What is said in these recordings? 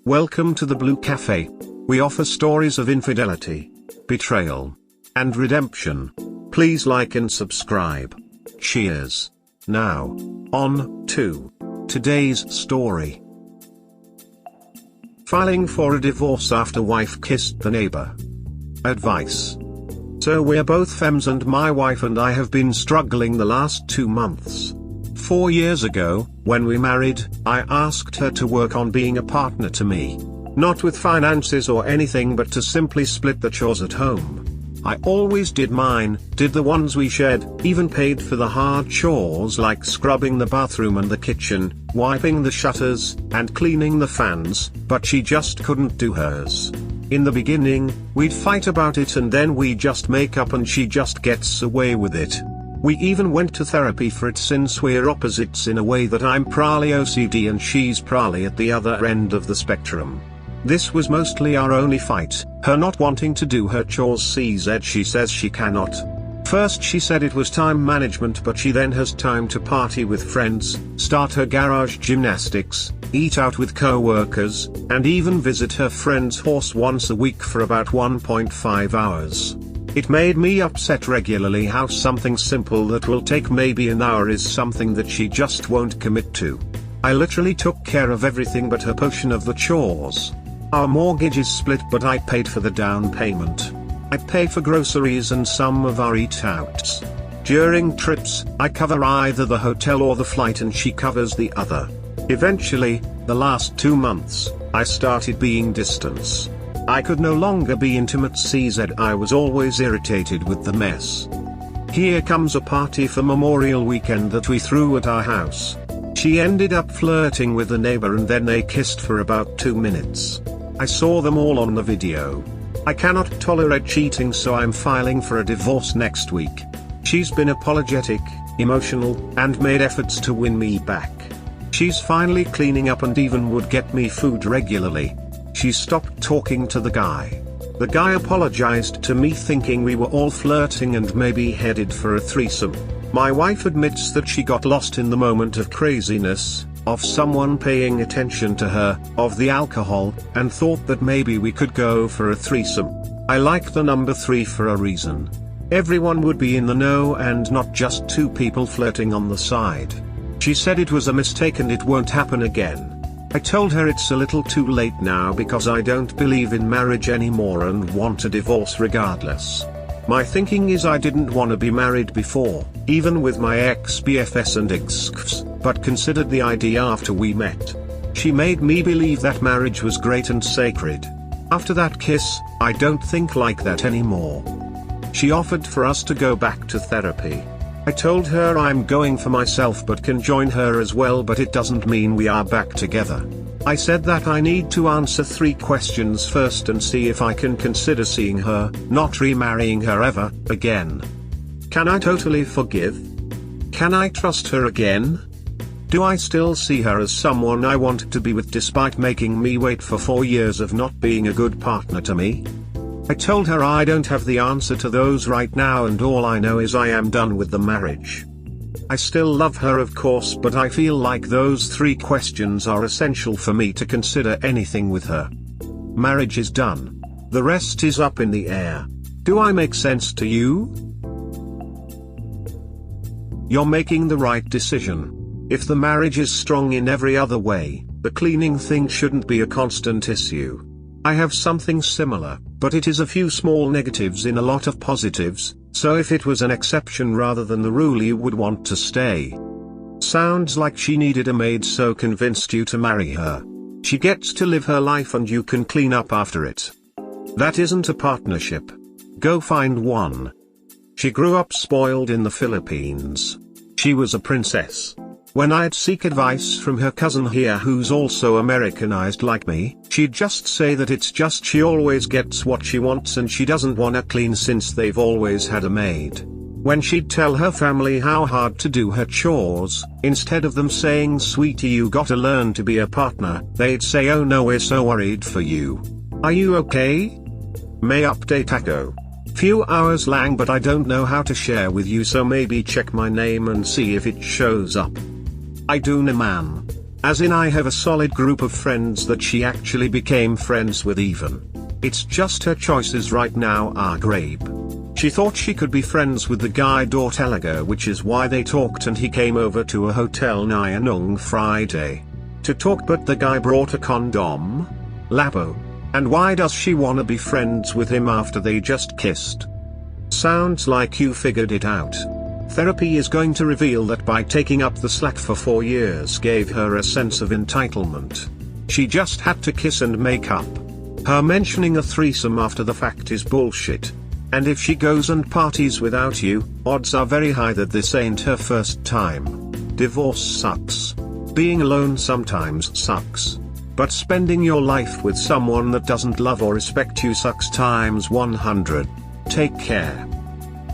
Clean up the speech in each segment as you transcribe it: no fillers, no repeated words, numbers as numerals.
Welcome to the Blue Cafe. We offer stories of infidelity, betrayal, and redemption. Please like and subscribe. Cheers. Now, on to today's story. Filing for a divorce after wife kissed the neighbor. Advice. So we're both femmes and my wife and I have been struggling the last 2 months. 4 years ago, when we married, I asked her to work on being a partner to me. Not with finances or anything but to simply split the chores at home. I always did mine, did the ones we shared, even paid for the hard chores like scrubbing the bathroom and the kitchen, wiping the shutters, and cleaning the fans, but she just couldn't do hers. In the beginning, we'd fight about it and then we just make up and she just gets away with it. We even went to therapy for it since we're opposites in a way that I'm prolly OCD and she's prolly at the other end of the spectrum. This was mostly our only fight, her not wanting to do her chores CZ she says she cannot. First she said it was time management but she then has time to party with friends, start her garage gymnastics, eat out with coworkers, and even visit her friend's horse once a week for about 1.5 hours. It made me upset regularly how something simple that will take maybe an hour is something that she just won't commit to. I literally took care of everything but her portion of the chores. Our mortgage is split but I paid for the down payment. I pay for groceries and some of our eat-outs. During trips, I cover either the hotel or the flight and she covers the other. Eventually, the last 2 months, I started being distant. I could no longer be intimate CZ I was always irritated with the mess. Here comes a party for Memorial Weekend that we threw at our house. She ended up flirting with the neighbor and then they kissed for about 2 minutes. I saw them all on the video. I cannot tolerate cheating so I'm filing for a divorce next week. She's been apologetic, emotional, and made efforts to win me back. She's finally cleaning up and even would get me food regularly. She stopped talking to the guy. The guy apologized to me thinking we were all flirting and maybe headed for a threesome. My wife admits that she got lost in the moment of craziness, of someone paying attention to her, of the alcohol, and thought that maybe we could go for a threesome. I like the number 3 for a reason. Everyone would be in the know and not just 2 people flirting on the side. She said it was a mistake and it won't happen again. I told her it's a little too late now because I don't believe in marriage anymore and want a divorce regardless. My thinking is I didn't want to be married before, even with my ex-BFS and ex-XFs, but considered the idea after we met. She made me believe that marriage was great and sacred. After that kiss, I don't think like that anymore. She offered for us to go back to therapy. I told her I'm going for myself but can join her as well but it doesn't mean we are back together. I said that I need to answer 3 questions first and see if I can consider seeing her, not remarrying her ever, again. Can I totally forgive? Can I trust her again? Do I still see her as someone I want to be with despite making me wait for 4 years of not being a good partner to me? I told her I don't have the answer to those right now and all I know is I am done with the marriage. I still love her of course but I feel like those 3 questions are essential for me to consider anything with her. Marriage is done. The rest is up in the air. Do I make sense to you? You're making the right decision. If the marriage is strong in every other way, the cleaning thing shouldn't be a constant issue. I have something similar, but it is a few small negatives in a lot of positives, so if it was an exception rather than the rule you would want to stay. Sounds like she needed a maid so convinced you to marry her. She gets to live her life and you can clean up after it. That isn't a partnership. Go find one. She grew up spoiled in the Philippines. She was a princess. When I'd seek advice from her cousin here who's also Americanized like me, she'd just say that it's just she always gets what she wants and she doesn't wanna clean since they've always had a maid. When she'd tell her family how hard to do her chores, instead of them saying sweetie you gotta learn to be a partner, they'd say oh no we're so worried for you. Are you okay? May update echo. Few hours lang but I don't know how to share with you so maybe check my name and see if it shows up. I do naman. As in, I have a solid group of friends that she actually became friends with even. It's just her choices right now are grape. She thought she could be friends with the guy ago, which is why they talked, and he came over to a hotel on Friday to talk, but the guy brought a condom. Labo. And why does she wanna be friends with him after they just kissed? Sounds like you figured it out. Therapy is going to reveal that by taking up the slack for 4 years gave her a sense of entitlement. She just had to kiss and make up. Her mentioning a threesome after the fact is bullshit. And if she goes and parties without you, odds are very high that this ain't her first time. Divorce sucks. Being alone sometimes sucks. But spending your life with someone that doesn't love or respect you sucks times 100. Take care.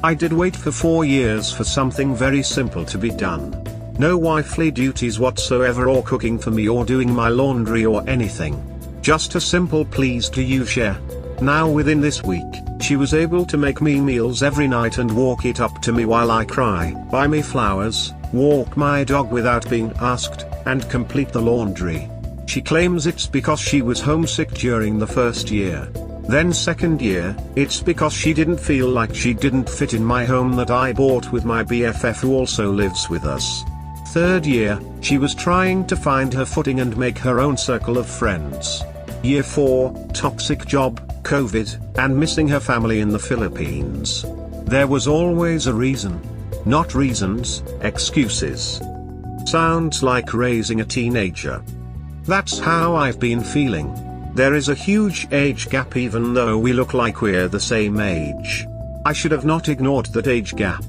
I did wait for 4 years for something very simple to be done. No wifely duties whatsoever, or cooking for me or doing my laundry or anything. Just a simple please do you share. Now within this week, she was able to make me meals every night and walk it up to me while I cry, buy me flowers, walk my dog without being asked, and complete the laundry. She claims it's because she was homesick during the first year. Then second year, it's because she didn't feel like she didn't fit in my home that I bought with my BFF who also lives with us. Third year, she was trying to find her footing and make her own circle of friends. Year 4, toxic job, COVID, and missing her family in the Philippines. There was always a reason. Not reasons, excuses. Sounds like raising a teenager. That's how I've been feeling. There is a huge age gap even though we look like we're the same age. I should have not ignored that age gap.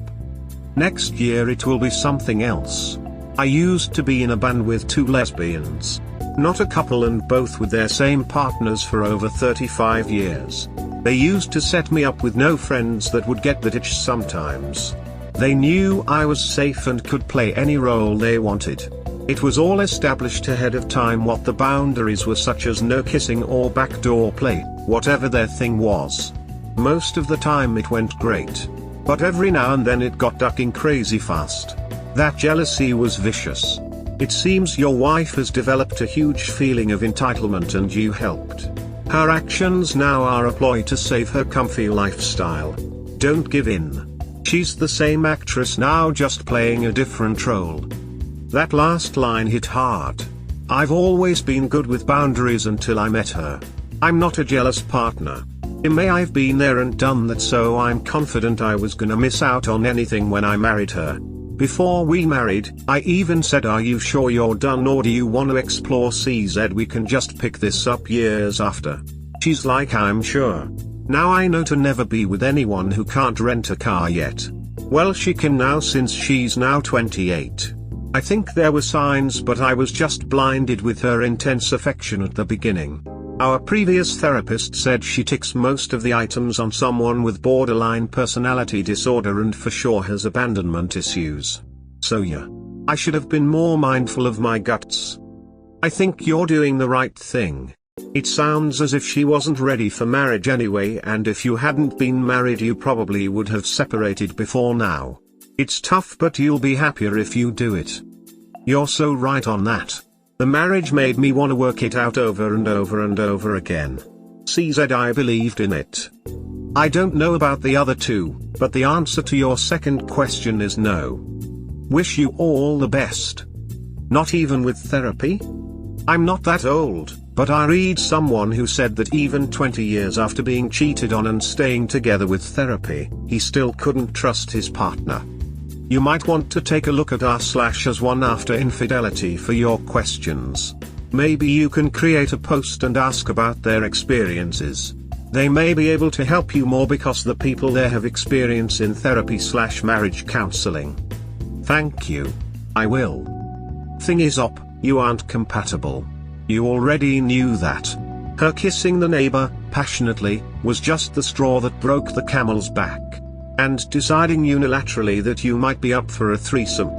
Next year it will be something else. I used to be in a band with 2 lesbians. Not a couple, and both with their same partners for over 35 years. They used to set me up with no friends that would get that itch sometimes. They knew I was safe and could play any role they wanted. It was all established ahead of time what the boundaries were, such as no kissing or backdoor play, whatever their thing was. Most of the time it went great. But every now and then it got ducking crazy fast. That jealousy was vicious. It seems your wife has developed a huge feeling of entitlement and you helped. Her actions now are a ploy to save her comfy lifestyle. Don't give in. She's the same actress now, just playing a different role. That last line hit hard. I've always been good with boundaries until I met her. I'm not a jealous partner. I've been there and done that, so I'm confident I was gonna miss out on anything when I married her. Before we married, I even said, are you sure you're done or do you want to explore CZ? We can just pick this up years after. She's like, I'm sure. Now I know to never be with anyone who can't rent a car yet. Well, she can now since she's now 28. I think there were signs, but I was just blinded with her intense affection at the beginning. Our previous therapist said she ticks most of the items on someone with borderline personality disorder and for sure has abandonment issues. So yeah. I should have been more mindful of my guts. I think you're doing the right thing. It sounds as if she wasn't ready for marriage anyway, and if you hadn't been married you probably would have separated before now. It's tough, but you'll be happier if you do it. You're so right on that. The marriage made me want to work it out over and over and over again. CZ, I believed in it. I don't know about the other two, but the answer to your second question is no. Wish you all the best. Not even with therapy? I'm not that old, but I read someone who said that even 20 years after being cheated on and staying together with therapy, he still couldn't trust his partner. You might want to take a look at r/as1 after infidelity for your questions. Maybe you can create a post and ask about their experiences. They may be able to help you more because the people there have experience in therapy/marriage counseling. Thank you. I will. Thing is op, you aren't compatible. You already knew that. Her kissing the neighbor, passionately, was just the straw that broke the camel's back. And deciding unilaterally that you might be up for a threesome.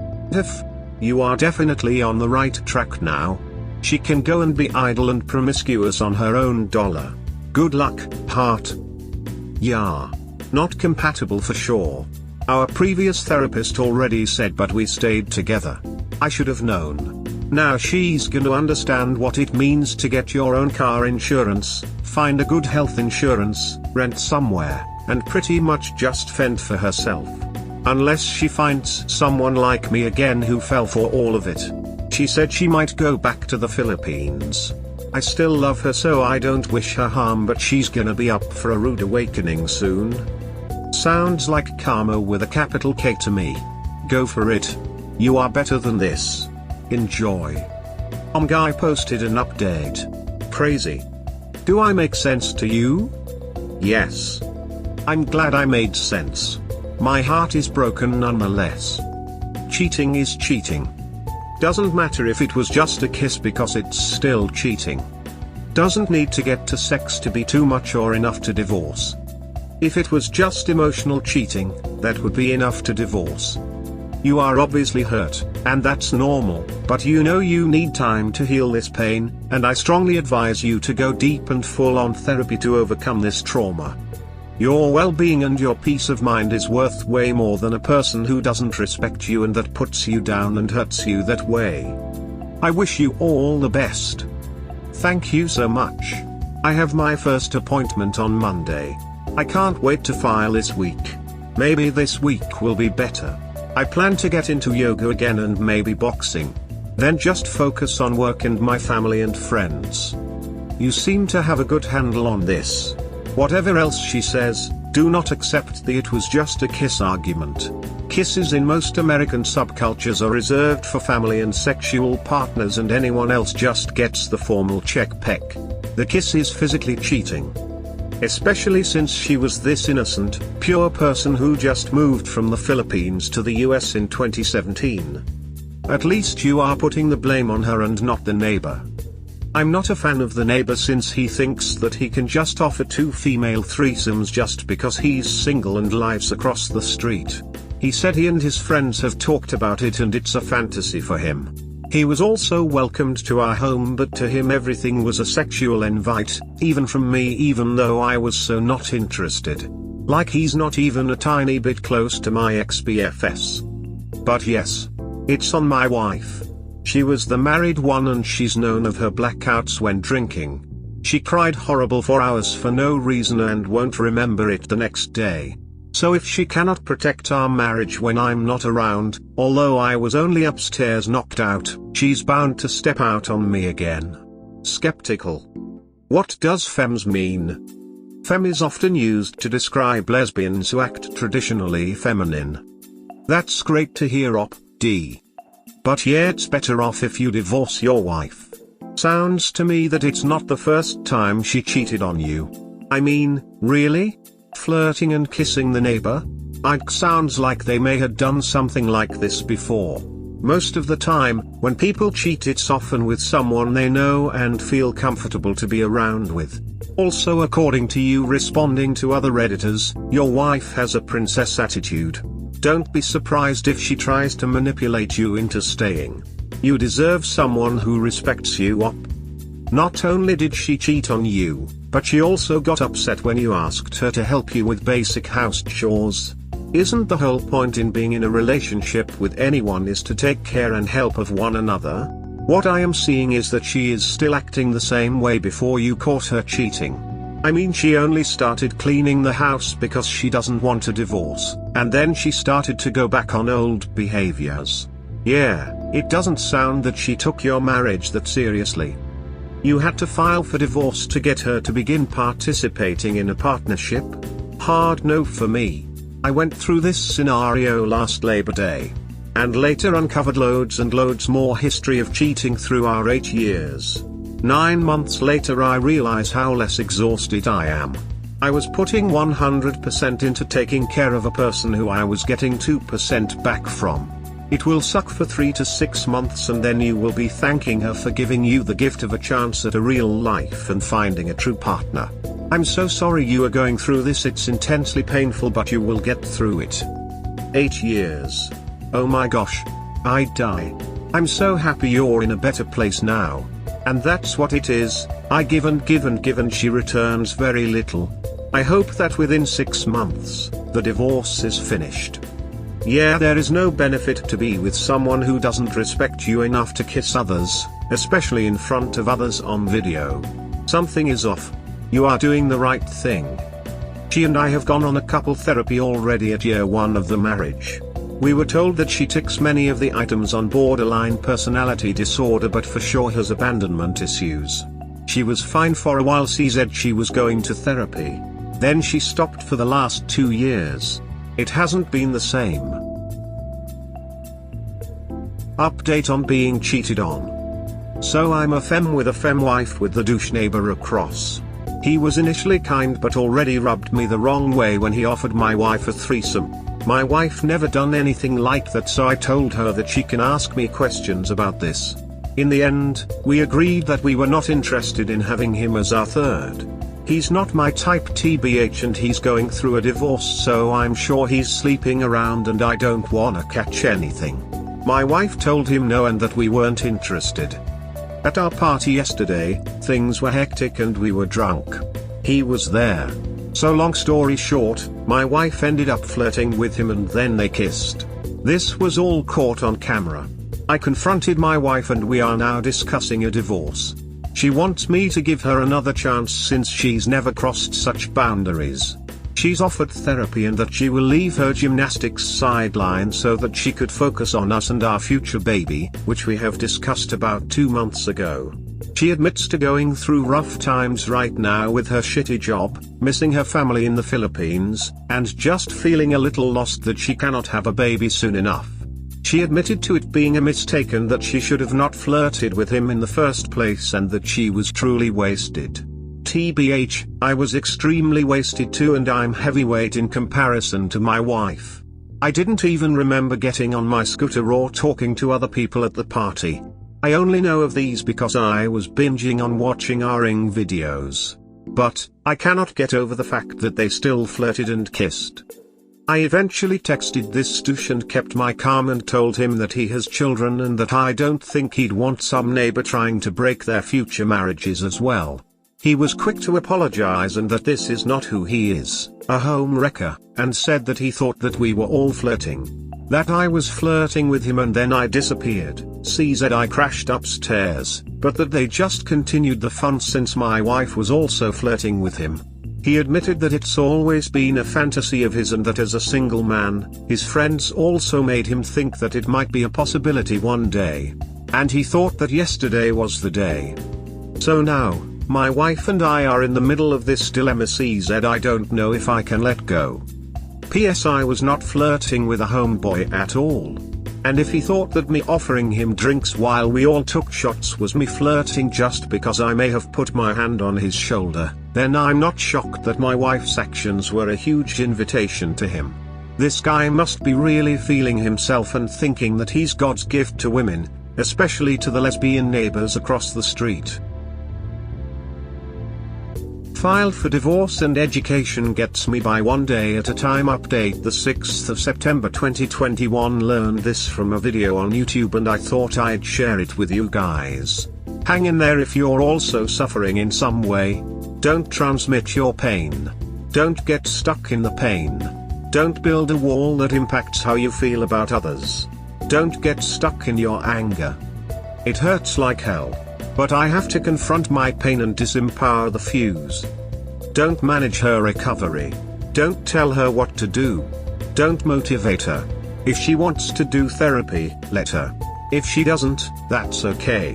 You are definitely on the right track now. She can go and be idle and promiscuous on her own dollar. Good luck, heart. Yeah. Not compatible for sure. Our previous therapist already said, but we stayed together. I should have known. Now she's gonna understand what it means to get your own car insurance, find a good health insurance, rent somewhere, and pretty much just fend for herself. Unless she finds someone like me again who fell for all of it. She said she might go back to the Philippines. I still love her, so I don't wish her harm, but she's gonna be up for a rude awakening soon. Sounds like karma with a capital K to me. Go for it. You are better than this. Enjoy. Guy posted an update. Crazy. Do I make sense to you? Yes. I'm glad I made sense. My heart is broken nonetheless. Cheating is cheating. Doesn't matter if it was just a kiss because it's still cheating. Doesn't need to get to sex to be too much or enough to divorce. If it was just emotional cheating, that would be enough to divorce. You are obviously hurt, and that's normal, but you know you need time to heal this pain, and I strongly advise you to go deep and full-on therapy to overcome this trauma. Your well-being and your peace of mind is worth way more than a person who doesn't respect you and that puts you down and hurts you that way. I wish you all the best. Thank you so much. I have my first appointment on Monday. I can't wait to file this week. Maybe this week will be better. I plan to get into yoga again and maybe boxing. Then just focus on work and my family and friends. You seem to have a good handle on this. Whatever else she says, do not accept the "it was just a kiss" argument. Kisses in most American subcultures are reserved for family and sexual partners, and anyone else just gets the formal check peck. The kiss is physically cheating. Especially since she was this innocent, pure person who just moved from the Philippines to the US in 2017. At least you are putting the blame on her and not the neighbor. I'm not a fan of the neighbor since he thinks that he can just offer 2 female threesomes just because he's single and lives across the street. He said he and his friends have talked about it and it's a fantasy for him. He was also welcomed to our home, but to him everything was a sexual invite, even from me, even though I was so not interested. Like he's not even a tiny bit close to my ex-BFS. But yes, it's on my wife. She was the married one and she's known of her blackouts when drinking. She cried horrible for hours for no reason and won't remember it the next day. So if she cannot protect our marriage when I'm not around, although I was only upstairs knocked out, she's bound to step out on me again. Skeptical. What does femmes mean? Femme is often used to describe lesbians who act traditionally feminine. That's great to hear, D. But yeah, it's better off if you divorce your wife. Sounds to me that it's not the first time she cheated on you. I mean, really? Flirting and kissing the neighbor? It sounds like they may have done something like this before. Most of the time, when people cheat, it's often with someone they know and feel comfortable to be around with. Also, according to you responding to other Redditors, your wife has a princess attitude. Don't be surprised if she tries to manipulate you into staying. You deserve someone who respects you. Not only did she cheat on you, but she also got upset when you asked her to help you with basic house chores. Isn't the whole point in being in a relationship with anyone is to take care and help of one another? What I am seeing is that she is still acting the same way before you caught her cheating. I mean, she only started cleaning the house because she doesn't want a divorce, and then she started to go back on old behaviors. Yeah, it doesn't sound that she took your marriage that seriously. You had to file for divorce to get her to begin participating in a partnership? Hard no for me. I went through this scenario last Labor Day. And later uncovered loads and loads more history of cheating through our 8 years. 9 months later I realize how less exhausted I am. I was putting 100% into taking care of a person who I was getting 2% back from. It will suck for 3 to 6 months and then you will be thanking her for giving you the gift of a chance at a real life and finding a true partner. I'm so sorry you are going through this, it's intensely painful, but you will get through it. 8 years. Oh my gosh. I'd die. I'm so happy you're in a better place now. And that's what it is. I give and give and give and she returns very little. I hope that within 6 months, the divorce is finished. Yeah, there is no benefit to be with someone who doesn't respect you enough to kiss others, especially in front of others on video. Something is off. You are doing the right thing. She and I have gone on a couple therapy already at year 1 of the marriage. We were told that she ticks many of the items on borderline personality disorder but for sure has abandonment issues. She was fine for a while. She said she was going to therapy. Then she stopped for the last 2 years. It hasn't been the same. Update on being cheated on. So I'm a femme with a femme wife with the douche neighbor across. He was initially kind but already rubbed me the wrong way when he offered my wife a threesome. My wife never done anything like that, so I told her that she can ask me questions about this. In the end, we agreed that we were not interested in having him as our third. He's not my type TBH and he's going through a divorce, so I'm sure he's sleeping around and I don't wanna catch anything. My wife told him no and that we weren't interested. At our party yesterday, things were hectic and we were drunk. He was there. So long story short, my wife ended up flirting with him and then they kissed. This was all caught on camera. I confronted my wife and we are now discussing a divorce. She wants me to give her another chance since she's never crossed such boundaries. She's offered therapy and that she will leave her gymnastics sideline so that she could focus on us and our future baby, which we have discussed about 2 months ago. She admits to going through rough times right now with her shitty job, missing her family in the Philippines, and just feeling a little lost that she cannot have a baby soon enough. She admitted to it being a mistake and that she should have not flirted with him in the first place and that she was truly wasted. TBH, I was extremely wasted too and I'm heavyweight in comparison to my wife. I didn't even remember getting on my scooter or talking to other people at the party. I only know of these because I was binging on watching R-ing videos. But, I cannot get over the fact that they still flirted and kissed. I eventually texted this douche and kept my calm and told him that he has children and that I don't think he'd want some neighbor trying to break their future marriages as well. He was quick to apologize and that this is not who he is, a home wrecker, and said that he thought that we were all flirting. That I was flirting with him and then I disappeared. CZ I crashed upstairs, but that they just continued the fun since my wife was also flirting with him. He admitted that it's always been a fantasy of his and that as a single man, his friends also made him think that it might be a possibility one day. And he thought that yesterday was the day. So now, my wife and I are in the middle of this dilemma. CZ I don't know if I can let go. PS I was not flirting with a homeboy at all. And if he thought that me offering him drinks while we all took shots was me flirting just because I may have put my hand on his shoulder, then I'm not shocked that my wife's actions were a huge invitation to him. This guy must be really feeling himself and thinking that he's God's gift to women, especially to the lesbian neighbors across the street. Filed for divorce and education gets me by one day at a time. Update the 6th of September 2021. Learned this from a video on YouTube and I thought I'd share it with you guys. Hang in there if you're also suffering in some way. Don't transmit your pain. Don't get stuck in the pain. Don't build a wall that impacts how you feel about others. Don't get stuck in your anger. It hurts like hell. But I have to confront my pain and disempower the fuse. Don't manage her recovery. Don't tell her what to do. Don't motivate her. If she wants to do therapy, let her. If she doesn't, that's okay.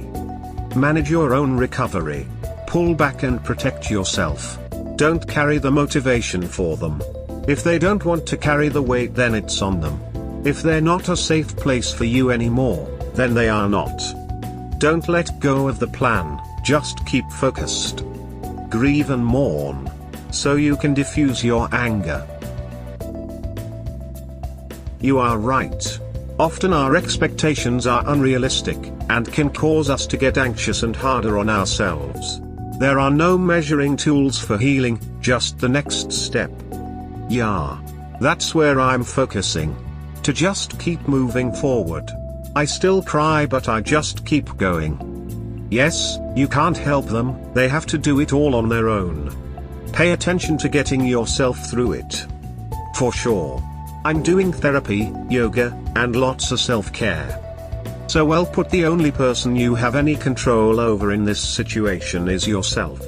Manage your own recovery. Pull back and protect yourself. Don't carry the motivation for them. If they don't want to carry the weight, then it's on them. If they're not a safe place for you anymore, then they are not. Don't let go of the plan, just keep focused. Grieve and mourn, so you can diffuse your anger. You are right. Often our expectations are unrealistic, and can cause us to get anxious and harder on ourselves. There are no measuring tools for healing, just the next step. Yeah. That's where I'm focusing. To just keep moving forward. I still cry but I just keep going. Yes, you can't help them, they have to do it all on their own. Pay attention to getting yourself through it. For sure. I'm doing therapy, yoga, and lots of self-care. So well put, the only person you have any control over in this situation is yourself.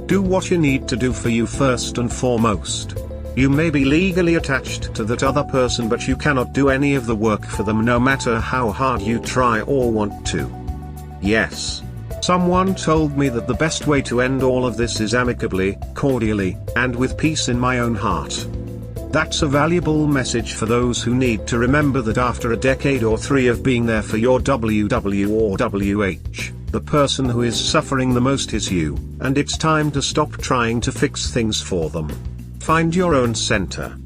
Do what you need to do for you first and foremost. You may be legally attached to that other person, but you cannot do any of the work for them no matter how hard you try or want to. Yes. Someone told me that the best way to end all of this is amicably, cordially, and with peace in my own heart. That's a valuable message for those who need to remember that after a decade or 3 of being there for your WW or WH, the person who is suffering the most is you, and it's time to stop trying to fix things for them. Find your own center.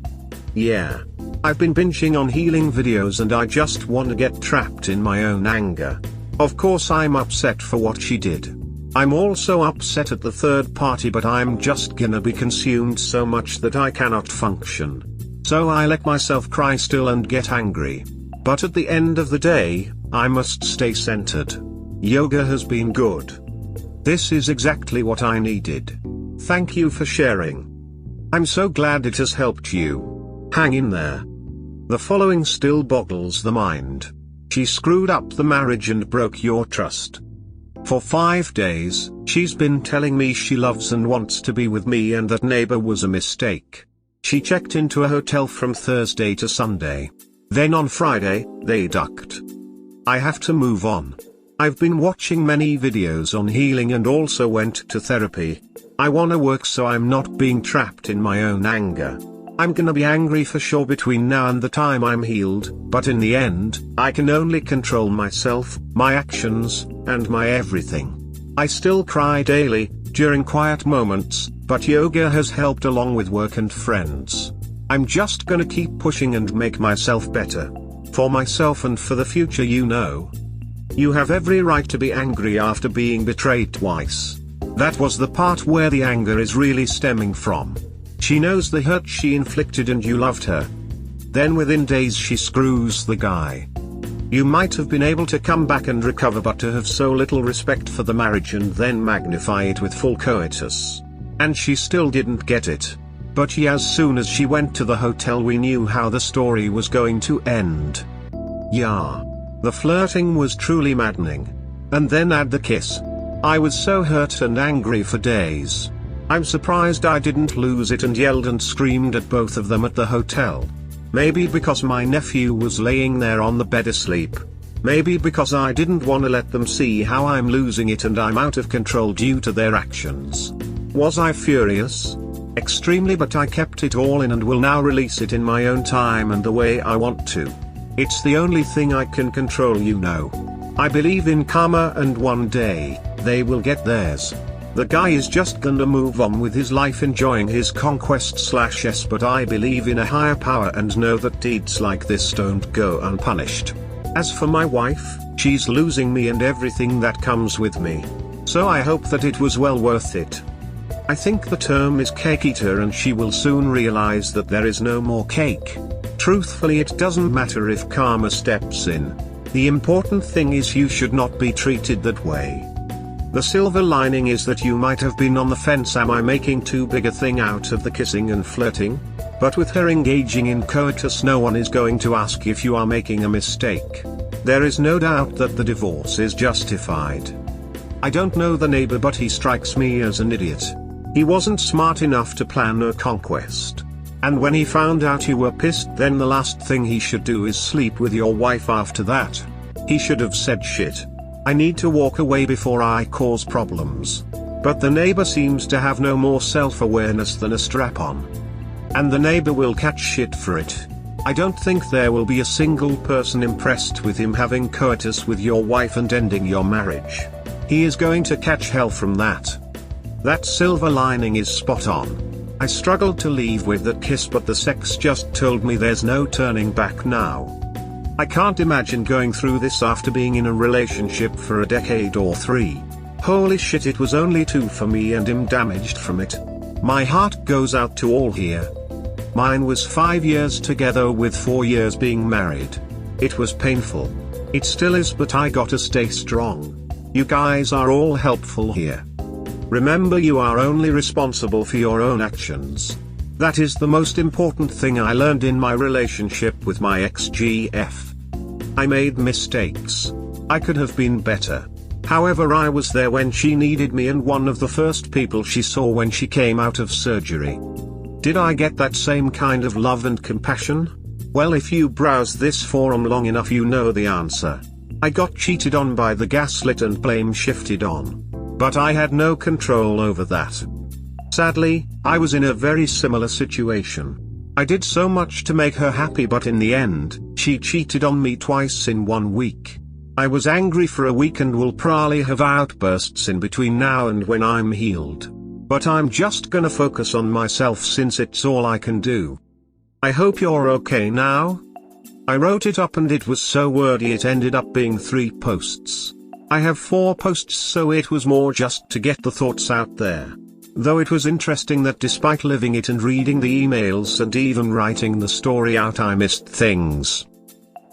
Yeah. I've been binging on healing videos and I just want to get trapped in my own anger. Of course I'm upset for what she did. I'm also upset at the third party, but I'm just gonna be consumed so much that I cannot function. So I let myself cry still and get angry. But at the end of the day, I must stay centered. Yoga has been good. This is exactly what I needed. Thank you for sharing. I'm so glad it has helped you. Hang in there. The following still boggles the mind. She screwed up the marriage and broke your trust. For 5 days, she's been telling me she loves and wants to be with me and that Neighbour was a mistake. She checked into a hotel from Thursday to Sunday. Then on Friday, they ducked. I have to move on. I've been watching many videos on healing and also went to therapy. I wanna work so I'm not being trapped in my own anger. I'm gonna be angry for sure between now and the time I'm healed, but in the end, I can only control myself, my actions, and my everything. I still cry daily, during quiet moments, but yoga has helped along with work and friends. I'm just gonna keep pushing and make myself better. For myself and for the future, you know. You have every right to be angry after being betrayed twice. That was the part where the anger is really stemming from. She knows the hurt she inflicted and you loved her. Then within days she screws the guy. You might have been able to come back and recover, but to have so little respect for the marriage and then magnify it with full coitus. And she still didn't get it. But as soon as she went to the hotel we knew how the story was going to end. Yeah. The flirting was truly maddening. And then add the kiss. I was so hurt and angry for days. I'm surprised I didn't lose it and yelled and screamed at both of them at the hotel. Maybe because my nephew was laying there on the bed asleep. Maybe because I didn't want to let them see how I'm losing it and I'm out of control due to their actions. Was I furious? Extremely, but I kept it all in and will now release it in my own time and the way I want to. It's the only thing I can control, you know. I believe in karma and one day, they will get theirs. The guy is just gonna move on with his life enjoying his conquest/yes, but I believe in a higher power and know that deeds like this don't go unpunished. As for my wife, she's losing me and everything that comes with me. So I hope that it was well worth it. I think the term is cake eater and she will soon realize that there is no more cake. Truthfully, it doesn't matter if karma steps in. The important thing is you should not be treated that way. The silver lining is that you might have been on the fence. Am I making too big a thing out of the kissing and flirting? But with her engaging in coitus, no one is going to ask if you are making a mistake. There is no doubt that the divorce is justified. I don't know the neighbor, but he strikes me as an idiot. He wasn't smart enough to plan a conquest. And when he found out you were pissed, then the last thing he should do is sleep with your wife after that. He should have said, shit. I need to walk away before I cause problems. But the neighbor seems to have no more self-awareness than a strap-on. And the neighbor will catch shit for it. I don't think there will be a single person impressed with him having coitus with your wife and ending your marriage. He is going to catch hell from that. That silver lining is spot on. I struggled to leave with that kiss, but the sex just told me there's no turning back now. I can't imagine going through this after being in a relationship for a decade or 3. Holy shit, it was only 2 for me and I'm damaged from it. My heart goes out to all here. Mine was 5 years together with 4 years being married. It was painful. It still is, but I gotta stay strong. You guys are all helpful here. Remember, you are only responsible for your own actions. That is the most important thing I learned in my relationship with my ex-GF. I made mistakes. I could have been better. However, I was there when she needed me and one of the first people she saw when she came out of surgery. Did I get that same kind of love and compassion? Well, if you browse this forum long enough you know the answer. I got cheated on by the gaslit and blame shifted on. But I had no control over that. Sadly, I was in a very similar situation. I did so much to make her happy, but in the end, she cheated on me twice in 1 week. I was angry for a week and will probably have outbursts in between now and when I'm healed. But I'm just gonna focus on myself since it's all I can do. I hope you're okay now. I wrote it up and it was so wordy it ended up being 3 posts. I have 4 posts, so it was more just to get the thoughts out there. Though it was interesting that despite living it and reading the emails and even writing the story out, I missed things.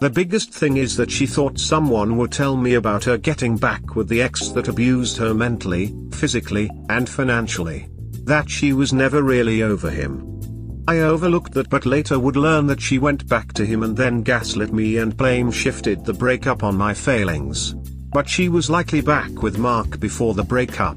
The biggest thing is that she thought someone would tell me about her getting back with the ex that abused her mentally, physically, and financially. That she was never really over him. I overlooked that, but later would learn that she went back to him and then gaslit me and blame shifted the breakup on my failings. But she was likely back with Mark before the breakup.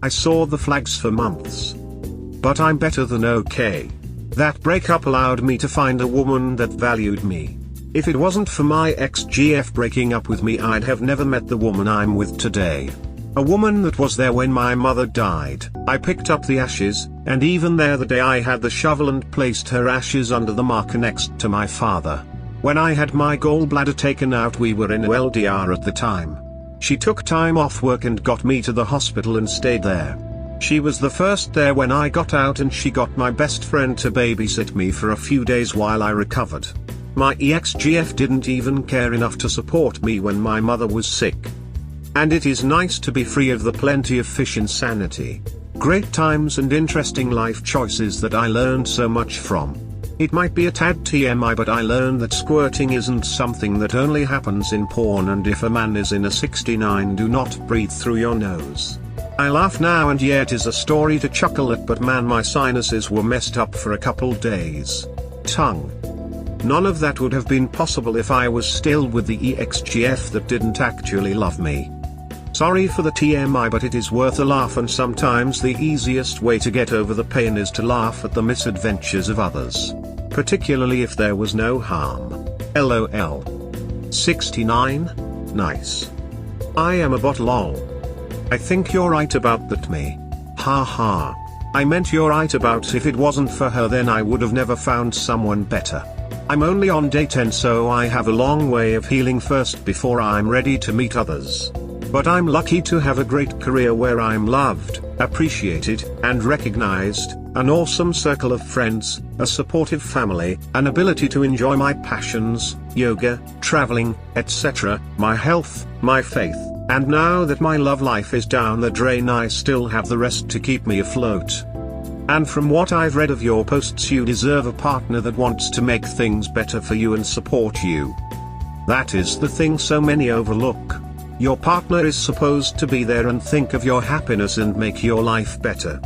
I saw the flags for months. But I'm better than okay. That breakup allowed me to find a woman that valued me. If it wasn't for my ex-GF breaking up with me, I'd have never met the woman I'm with today. A woman that was there when my mother died. I picked up the ashes, and even there the day I had the shovel and placed her ashes under the marker next to my father. When I had my gallbladder taken out, we were in LDR at the time. She took time off work and got me to the hospital and stayed there. She was the first there when I got out, and she got my best friend to babysit me for a few days while I recovered. My ex-GF didn't even care enough to support me when my mother was sick. And it is nice to be free of the plenty of fish insanity. Great times and interesting life choices that I learned so much from. It might be a tad TMI, but I learned that squirting isn't something that only happens in porn, and if a man is in a 69, do not breathe through your nose. I laugh now, and yeah, it is a story to chuckle at, but man, my sinuses were messed up for a couple days. Tongue. None of that would have been possible if I was still with the ex-GF that didn't actually love me. Sorry for the TMI, but it is worth a laugh, and sometimes the easiest way to get over the pain is to laugh at the misadventures of others. Particularly if there was no harm. LOL. 69? Nice. I am a bot lol. I think you're right about that, me. Haha. I meant you're right about if it wasn't for her then I would have never found someone better. I'm only on day 10, so I have a long way of healing first before I'm ready to meet others. But I'm lucky to have a great career where I'm loved, appreciated, and recognized, an awesome circle of friends, a supportive family, an ability to enjoy my passions, yoga, traveling, etc., my health, my faith, and now that my love life is down the drain, I still have the rest to keep me afloat. And from what I've read of your posts, you deserve a partner that wants to make things better for you and support you. That is the thing so many overlook. Your partner is supposed to be there and think of your happiness and make your life better.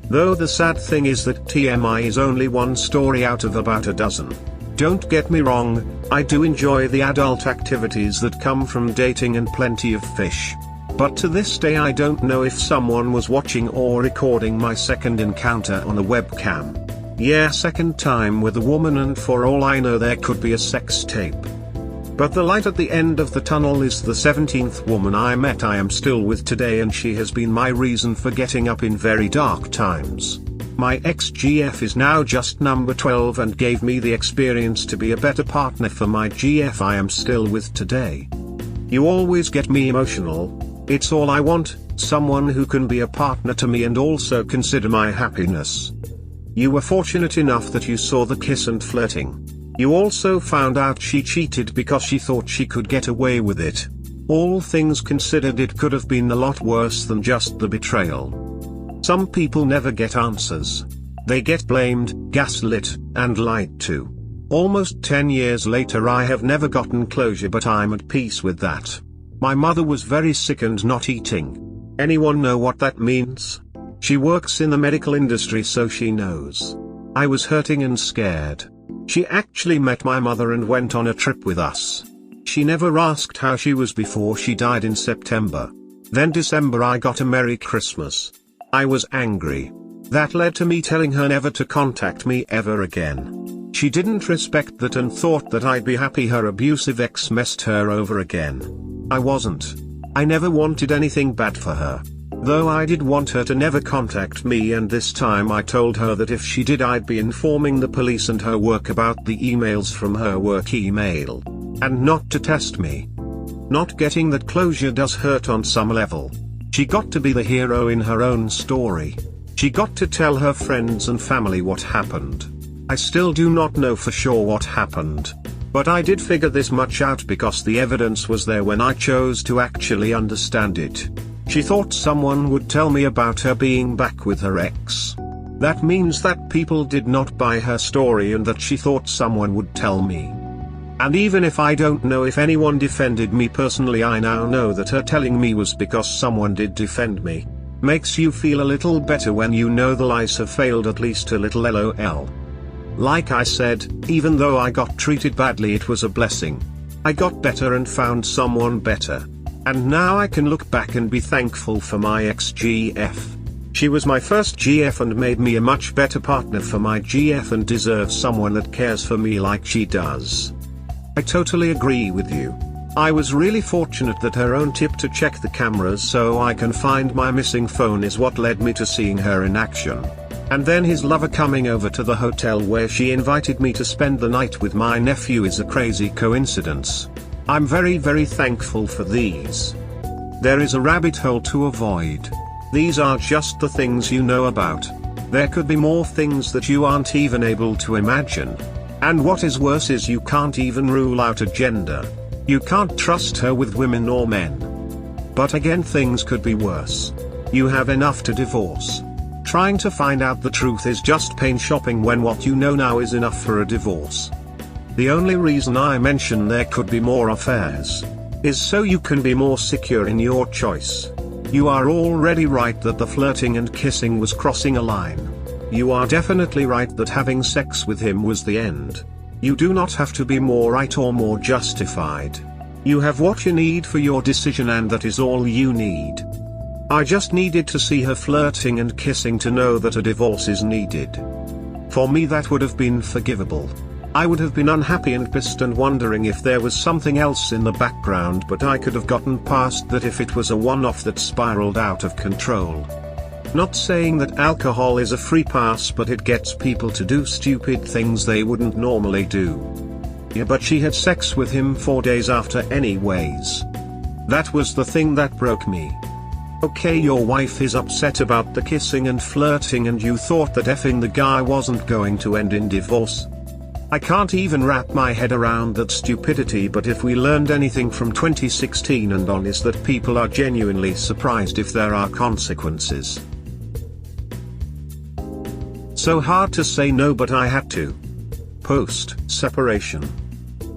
Though the sad thing is that TMI is only one story out of about a dozen. Don't get me wrong, I do enjoy the adult activities that come from dating and plenty of fish. But to this day I don't know if someone was watching or recording my second encounter on a webcam. Yeah, second time with a woman, and for all I know there could be a sex tape. But the light at the end of the tunnel is the 17th woman I met I am still with today, and she has been my reason for getting up in very dark times. My ex-GF is now just number 12 and gave me the experience to be a better partner for my GF I am still with today. You always get me emotional. It's all I want, someone who can be a partner to me and also consider my happiness. You were fortunate enough that you saw the kiss and flirting. You also found out she cheated because she thought she could get away with it. All things considered, it could have been a lot worse than just the betrayal. Some people never get answers. They get blamed, gaslit, and lied to. Almost 10 years later I have never gotten closure, but I'm at peace with that. My mother was very sick and not eating. Anyone know what that means? She works in the medical industry, so she knows. I was hurting and scared. She actually met my mother and went on a trip with us. She never asked how she was before she died in September. Then December I got a Merry Christmas. I was angry. That led to me telling her never to contact me ever again. She didn't respect that and thought that I'd be happy her abusive ex messed her over again. I wasn't. I never wanted anything bad for her. Though I did want her to never contact me, and this time I told her that if she did I'd be informing the police and her work about the emails from her work email. And not to test me. Not getting that closure does hurt on some level. She got to be the hero in her own story. She got to tell her friends and family what happened. I still do not know for sure what happened. But I did figure this much out because the evidence was there when I chose to actually understand it. She thought someone would tell me about her being back with her ex. That means that people did not buy her story and that she thought someone would tell me. And even if I don't know if anyone defended me personally, I now know that her telling me was because someone did defend me. Makes you feel a little better when you know the lies have failed at least a little, lol. Like I said, even though I got treated badly, it was a blessing. I got better and found someone better. And now I can look back and be thankful for my ex-GF. She was my first GF and made me a much better partner for my GF and deserves someone that cares for me like she does. I totally agree with you. I was really fortunate that her own tip to check the cameras so I can find my missing phone is what led me to seeing her in action. And then his lover coming over to the hotel where she invited me to spend the night with my nephew is a crazy coincidence. I'm very thankful for these. There is a rabbit hole to avoid. These are just the things you know about. There could be more things that you aren't even able to imagine. And what is worse is you can't even rule out a gender. You can't trust her with women or men. But again, things could be worse. You have enough to divorce. Trying to find out the truth is just pain shopping when what you know now is enough for a divorce. The only reason I mention there could be more affairs is so you can be more secure in your choice. You are already right that the flirting and kissing was crossing a line. You are definitely right that having sex with him was the end. You do not have to be more right or more justified. You have what you need for your decision, and that is all you need. I just needed to see her flirting and kissing to know that a divorce is needed. For me that would have been forgivable. I would have been unhappy and pissed and wondering if there was something else in the background, but I could have gotten past that if it was a one-off that spiraled out of control. Not saying that alcohol is a free pass, but it gets people to do stupid things they wouldn't normally do. Yeah, but she had sex with him 4 days after anyways. That was the thing that broke me. Okay, your wife is upset about the kissing and flirting and you thought that effing the guy wasn't going to end in divorce. I can't even wrap my head around that stupidity, but if we learned anything from 2016 and on is that people are genuinely surprised if there are consequences. So hard to say no, but I had to. Post-separation.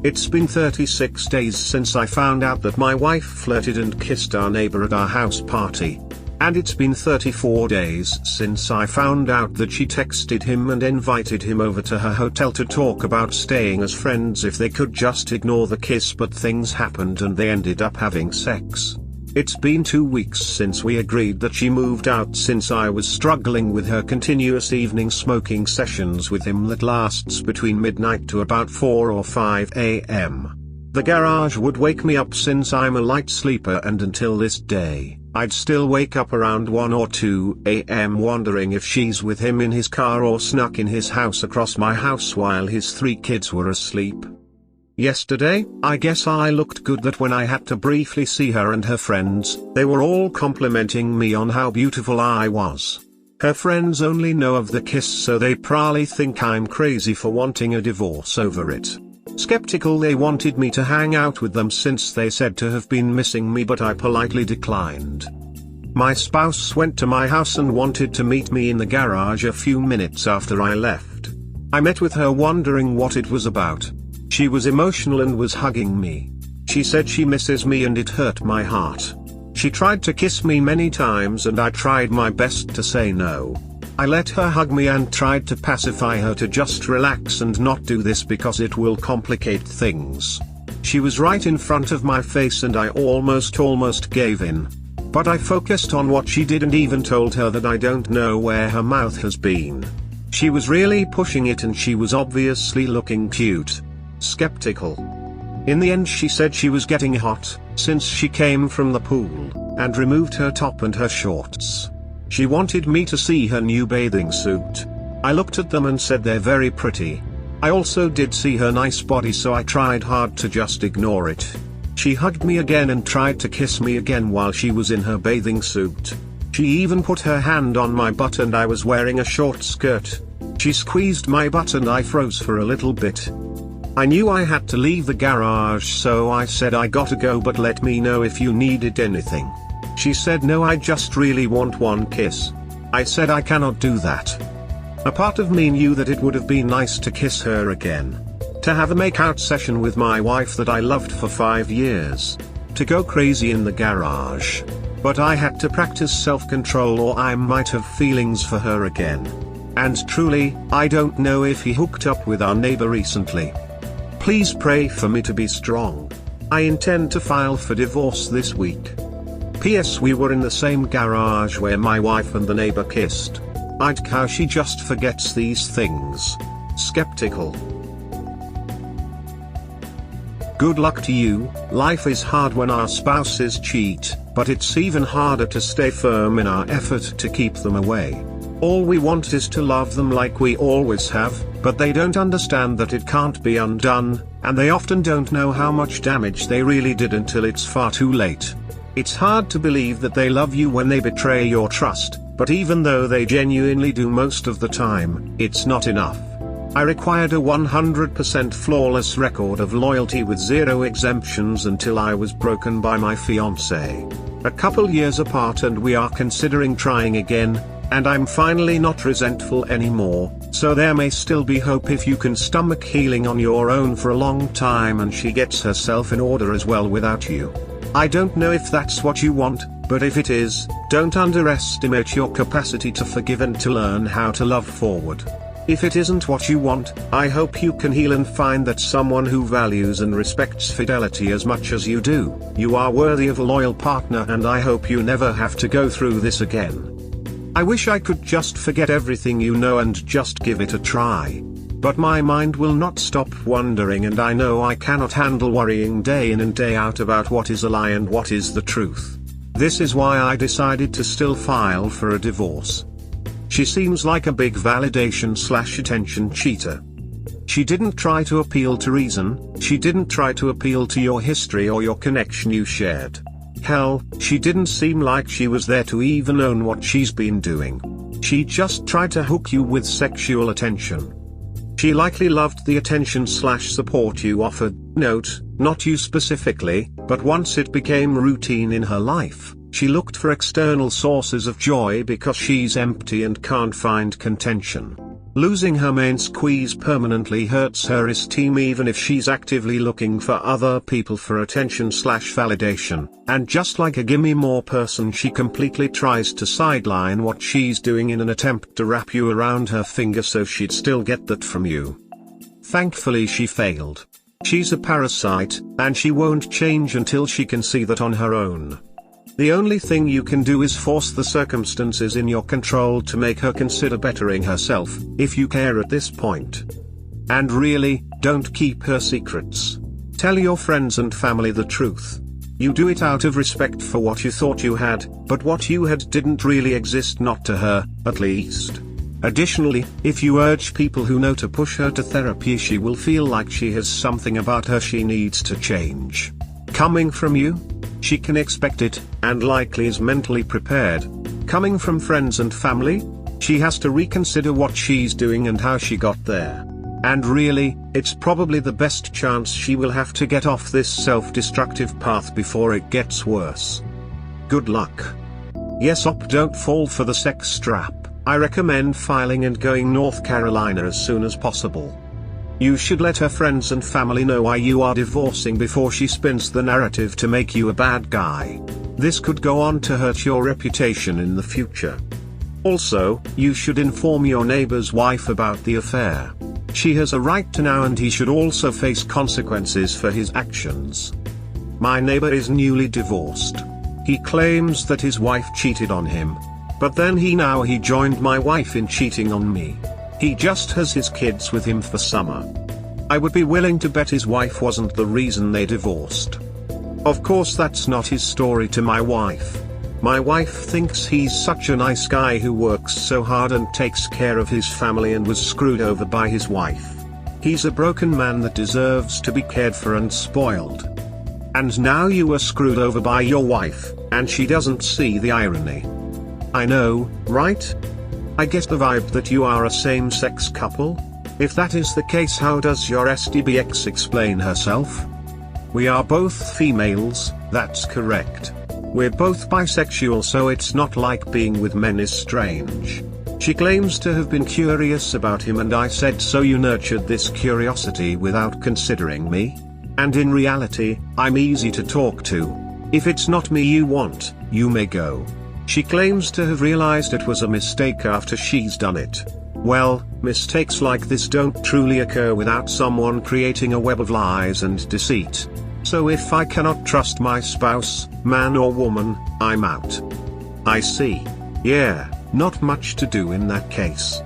It's been 36 days since I found out that my wife flirted and kissed our neighbor at our house party. And it's been 34 days since I found out that she texted him and invited him over to her hotel to talk about staying as friends if they could just ignore the kiss, but things happened and they ended up having sex. It's been 2 weeks since we agreed that she moved out since I was struggling with her continuous evening smoking sessions with him that lasts between midnight to about 4 or 5 a.m. The garage would wake me up since I'm a light sleeper, and until this day, I'd still wake up around 1 or 2 a.m. wondering if she's with him in his car or snuck in his house across my house while his 3 kids were asleep. Yesterday, I guess I looked good that when I had to briefly see her and her friends, they were all complimenting me on how beautiful I was. Her friends only know of the kiss, so they probably think I'm crazy for wanting a divorce over it. Skeptical, they wanted me to hang out with them since they said to have been missing me, but I politely declined. My spouse went to my house and wanted to meet me in the garage a few minutes after I left. I met with her wondering what it was about. She was emotional and was hugging me. She said she misses me and it hurt my heart. She tried to kiss me many times and I tried my best to say no. I let her hug me and tried to pacify her to just relax and not do this because it will complicate things. She was right in front of my face and I almost gave in. But I focused on what she did and even told her that I don't know where her mouth has been. She was really pushing it and she was obviously looking cute. Skeptical. In the end she said she was getting hot, since she came from the pool, and removed her top and her shorts. She wanted me to see her new bathing suit. I looked at them and said they're very pretty. I also did see her nice body, so I tried hard to just ignore it. She hugged me again and tried to kiss me again while she was in her bathing suit. She even put her hand on my butt and I was wearing a short skirt. She squeezed my butt and I froze for a little bit. I knew I had to leave the garage, so I said I gotta go, but let me know if you needed anything. She said no, I just really want one kiss. I said I cannot do that. A part of me knew that it would have been nice to kiss her again. To have a make-out session with my wife that I loved for 5 years. To go crazy in the garage. But I had to practice self-control or I might have feelings for her again. And truly, I don't know if he hooked up with our neighbor recently. Please pray for me to be strong. I intend to file for divorce this week. P.S. We were in the same garage where my wife and the neighbor kissed. I'd how she just forgets these things. Skeptical. Good luck to you. Life is hard when our spouses cheat, but it's even harder to stay firm in our effort to keep them away. All we want is to love them like we always have, but they don't understand that it can't be undone, and they often don't know how much damage they really did until it's far too late. It's hard to believe that they love you when they betray your trust, but even though they genuinely do most of the time, it's not enough. I required a 100% flawless record of loyalty with 0 exemptions until I was broken by my fiancé. A couple years apart and we are considering trying again, and I'm finally not resentful anymore, so there may still be hope if you can stomach healing on your own for a long time and she gets herself in order as well without you. I don't know if that's what you want, but if it is, don't underestimate your capacity to forgive and to learn how to love forward. If it isn't what you want, I hope you can heal and find that someone who values and respects fidelity as much as you do. You are worthy of a loyal partner and I hope you never have to go through this again. I wish I could just forget everything you know and just give it a try. But my mind will not stop wondering and I know I cannot handle worrying day in and day out about what is a lie and what is the truth. This is why I decided to still file for a divorce. She seems like a big validation/attention cheater. She didn't try to appeal to reason, she didn't try to appeal to your history or your connection you shared. Hell, she didn't seem like she was there to even own what she's been doing. She just tried to hook you with sexual attention. She likely loved the attention/support you offered, note, not you specifically, but once it became routine in her life, she looked for external sources of joy because she's empty and can't find contention. Losing her main squeeze permanently hurts her esteem even if she's actively looking for other people for attention/validation, and just like a gimme more person she completely tries to sideline what she's doing in an attempt to wrap you around her finger so she'd still get that from you. Thankfully she failed. She's a parasite, and she won't change until she can see that on her own. The only thing you can do is force the circumstances in your control to make her consider bettering herself, if you care at this point. And really, don't keep her secrets. Tell your friends and family the truth. You do it out of respect for what you thought you had, but what you had didn't really exist, not to her, at least. Additionally, if you urge people who know to push her to therapy, she will feel like she has something about her she needs to change. Coming from you? She can expect it, and likely is mentally prepared. Coming from friends and family? She has to reconsider what she's doing and how she got there. And really, it's probably the best chance she will have to get off this self-destructive path before it gets worse. Good luck. Yes, don't fall for the sex trap. I recommend filing and going North Carolina as soon as possible. You should let her friends and family know why you are divorcing before she spins the narrative to make you a bad guy. This could go on to hurt your reputation in the future. Also, you should inform your neighbor's wife about the affair. She has a right to know, and he should also face consequences for his actions. My neighbor is newly divorced. He claims that his wife cheated on him. But then he joined my wife in cheating on me. He just has his kids with him for summer. I would be willing to bet his wife wasn't the reason they divorced. Of course that's not his story to my wife. My wife thinks he's such a nice guy who works so hard and takes care of his family and was screwed over by his wife. He's a broken man that deserves to be cared for and spoiled. And now you were screwed over by your wife, and she doesn't see the irony. I know, right? I get the vibe that you are a same-sex couple? If that is the case, how does your SDBX explain herself? We are both females, that's correct. We're both bisexual, so it's not like being with men is strange. She claims to have been curious about him, and I said, so you nurtured this curiosity without considering me? And in reality, I'm easy to talk to. If it's not me you want, you may go. She claims to have realized it was a mistake after she's done it. Well, mistakes like this don't truly occur without someone creating a web of lies and deceit. So if I cannot trust my spouse, man or woman, I'm out. I see. Yeah, not much to do in that case.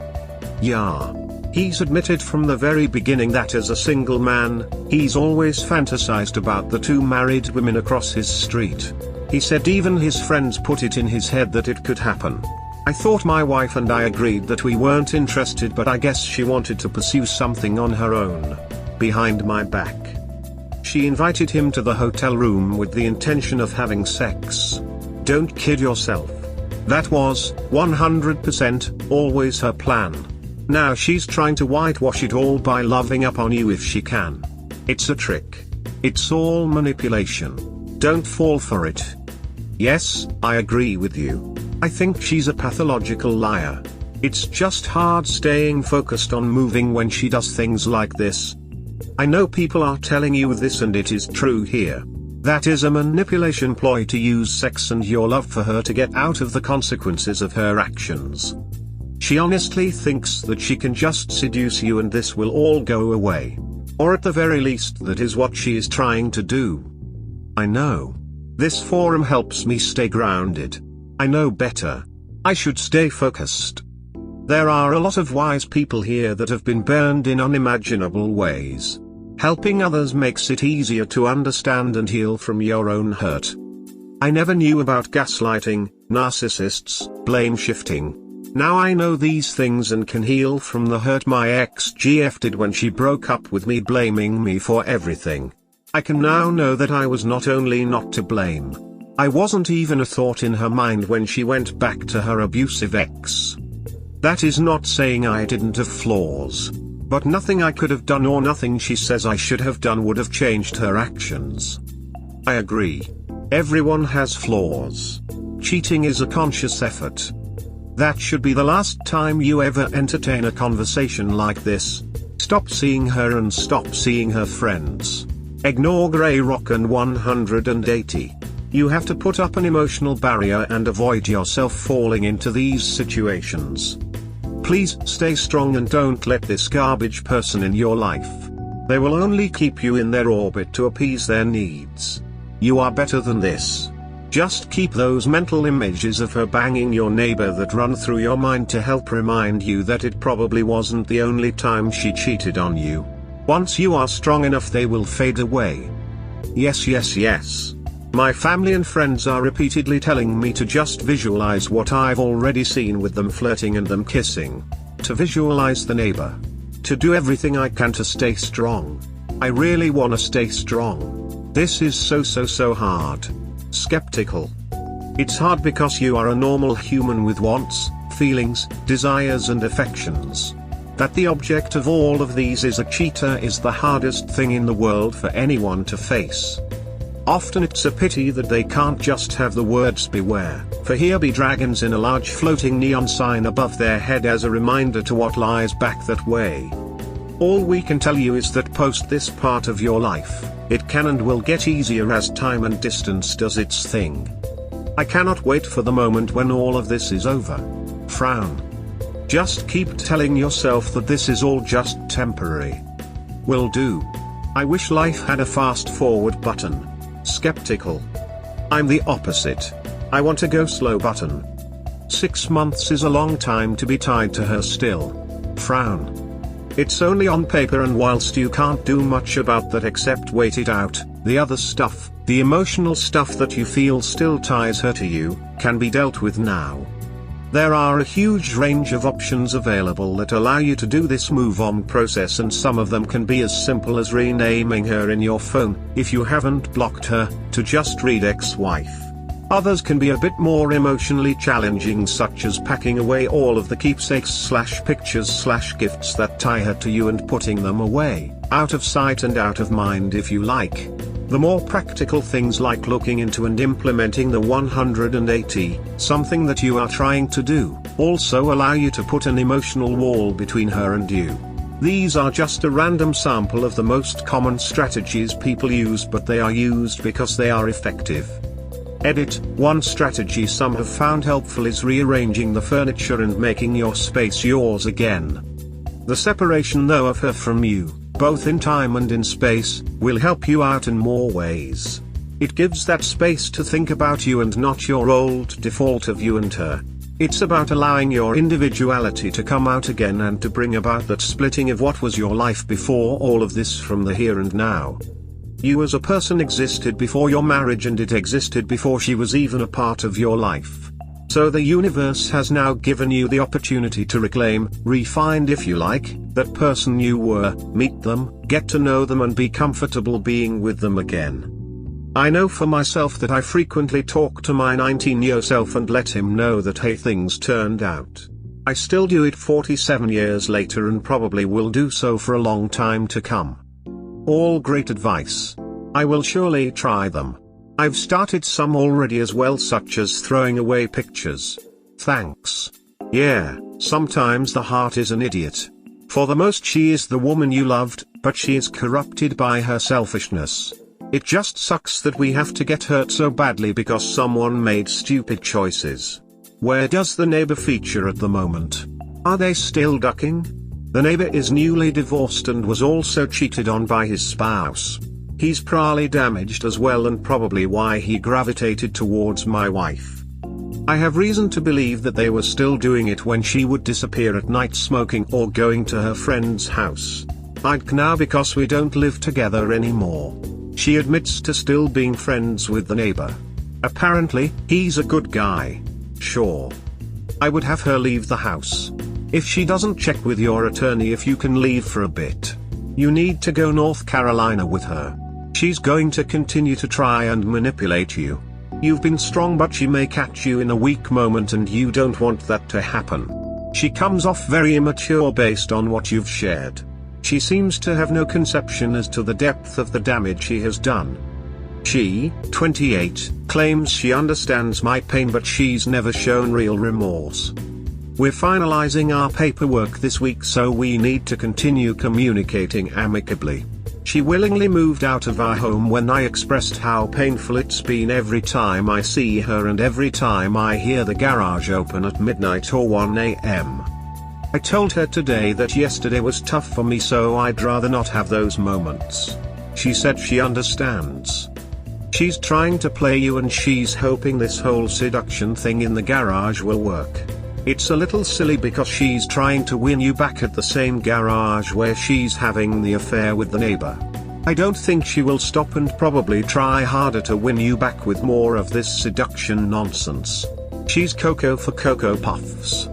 Yeah. He's admitted from the very beginning that as a single man, he's always fantasized about the two married women across his street. He said even his friends put it in his head that it could happen. I thought my wife and I agreed that we weren't interested, but I guess she wanted to pursue something on her own. Behind my back. She invited him to the hotel room with the intention of having sex. Don't kid yourself. That was, 100%, always her plan. Now she's trying to whitewash it all by loving up on you if she can. It's a trick. It's all manipulation. Don't fall for it. Yes, I agree with you. I think she's a pathological liar. It's just hard staying focused on moving when she does things like this. I know people are telling you this, and it is true here. That is a manipulation ploy to use sex and your love for her to get out of the consequences of her actions. She honestly thinks that she can just seduce you and this will all go away. Or at the very least that is what she is trying to do. I know. This forum helps me stay grounded. I know better. I should stay focused. There are a lot of wise people here that have been burned in unimaginable ways. Helping others makes it easier to understand and heal from your own hurt. I never knew about gaslighting, narcissists, blame shifting. Now I know these things and can heal from the hurt my ex-GF did when she broke up with me, blaming me for everything. I can now know that I was not only not to blame. I wasn't even a thought in her mind when she went back to her abusive ex. That is not saying I didn't have flaws. But nothing I could have done or nothing she says I should have done would have changed her actions. I agree. Everyone has flaws. Cheating is a conscious effort. That should be the last time you ever entertain a conversation like this. Stop seeing her and stop seeing her friends. Ignore Grey Rock and 180. You have to put up an emotional barrier and avoid yourself falling into these situations. Please stay strong and don't let this garbage person in your life. They will only keep you in their orbit to appease their needs. You are better than this. Just keep those mental images of her banging your neighbor that run through your mind to help remind you that it probably wasn't the only time she cheated on you. Once you are strong enough, they will fade away. Yes. My family and friends are repeatedly telling me to just visualize what I've already seen with them flirting and them kissing. To visualize the neighbor. To do everything I can to stay strong. I really wanna stay strong. This is so hard. Skeptical. It's hard because you are a normal human with wants, feelings, desires and affections. That the object of all of these is a cheater is the hardest thing in the world for anyone to face. Often it's a pity that they can't just have the words beware, for here be dragons in a large floating neon sign above their head as a reminder to what lies back that way. All we can tell you is that post this part of your life, it can and will get easier as time and distance does its thing. I cannot wait for the moment when all of this is over. Frown. Just keep telling yourself that this is all just temporary. Will do. I wish life had a fast forward button. Skeptical. I'm the opposite. I want a go slow button. 6 months is a long time to be tied to her still. Frown. It's only on paper, and whilst you can't do much about that except wait it out, the other stuff, the emotional stuff that you feel still ties her to you, can be dealt with now. There are a huge range of options available that allow you to do this move-on process, and some of them can be as simple as renaming her in your phone, if you haven't blocked her, to just read ex-wife. Others can be a bit more emotionally challenging, such as packing away all of the keepsakes/pictures/gifts that tie her to you and putting them away, out of sight and out of mind if you like. The more practical things like looking into and implementing the 180, something that you are trying to do, also allow you to put an emotional wall between her and you. These are just a random sample of the most common strategies people use, but they are used because they are effective. Edit. One strategy some have found helpful is rearranging the furniture and making your space yours again. The separation though of her from you, both in time and in space, will help you out in more ways. It gives that space to think about you and not your old default of you and her. It's about allowing your individuality to come out again and to bring about that splitting of what was your life before all of this from the here and now. You as a person existed before your marriage, and it existed before she was even a part of your life. So the universe has now given you the opportunity to reclaim, refind if you like, that person you were, meet them, get to know them and be comfortable being with them again. I know for myself that I frequently talk to my 19-year self and let him know that hey, things turned out. I still do it 47 years later and probably will do so for a long time to come. All great advice. I will surely try them. I've started some already as well, such as throwing away pictures. Thanks. Yeah, sometimes the heart is an idiot. For the most she is the woman you loved, but she is corrupted by her selfishness. It just sucks that we have to get hurt so badly because someone made stupid choices. Where does the neighbor feature at the moment? Are they still ducking? The neighbor is newly divorced and was also cheated on by his spouse. He's prolly damaged as well, and probably why he gravitated towards my wife. I have reason to believe that they were still doing it when she would disappear at night smoking or going to her friend's house. I'd now because we don't live together anymore. She admits to still being friends with the neighbor. Apparently, he's a good guy. Sure. I would have her leave the house. If she doesn't check with your attorney if you can leave for a bit. You need to go North Carolina with her. She's going to continue to try and manipulate you. You've been strong, but she may catch you in a weak moment and you don't want that to happen. She comes off very immature based on what you've shared. She seems to have no conception as to the depth of the damage she has done. She, 28, claims she understands my pain, but she's never shown real remorse. We're finalizing our paperwork this week, so we need to continue communicating amicably. She willingly moved out of our home when I expressed how painful it's been every time I see her and every time I hear the garage open at midnight or 1 a.m. I told her today that yesterday was tough for me, so I'd rather not have those moments. She said she understands. She's trying to play you and she's hoping this whole seduction thing in the garage will work. It's a little silly because she's trying to win you back at the same garage where she's having the affair with the neighbor. I don't think she will stop and probably try harder to win you back with more of this seduction nonsense. She's Cocoa for Cocoa Puffs.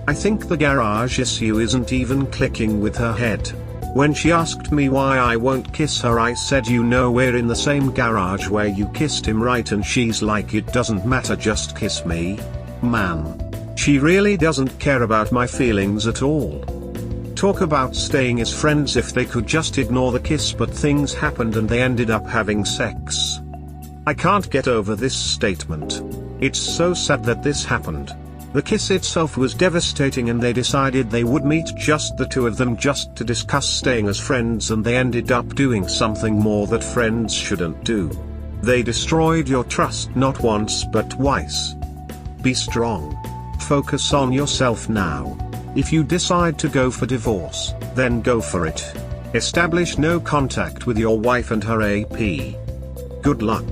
I think the garage issue isn't even clicking with her head. When she asked me why I won't kiss her, I said, you know, we're in the same garage where you kissed him, right? And she's like, it doesn't matter, just kiss me. Man. She really doesn't care about my feelings at all. Talk about staying as friends if they could just ignore the kiss, but things happened and they ended up having sex. I can't get over this statement. It's so sad that this happened. The kiss itself was devastating and they decided they would meet, just the two of them, just to discuss staying as friends, and they ended up doing something more that friends shouldn't do. They destroyed your trust not once but twice. Be strong. focus on yourself now. If you decide to go for divorce, then go for it. Establish no contact with your wife and her AP. Good luck.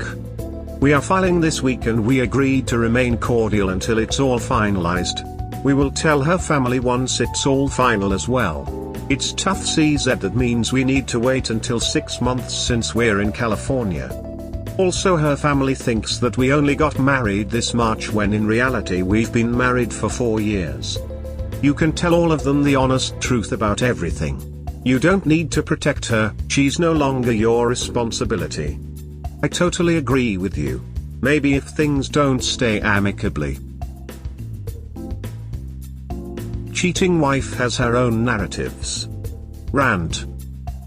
We are filing this week and we agreed to remain cordial until it's all finalized. We will tell her family once it's all final as well. It's tough CZ, that means we need to wait until 6 months since we're in California. Also, her family thinks that we only got married this March when in reality we've been married for 4 years. You can tell all of them the honest truth about everything. You don't need to protect her, she's no longer your responsibility. I totally agree with you. Maybe if things don't stay amicably. Cheating wife has her own narratives. Rant.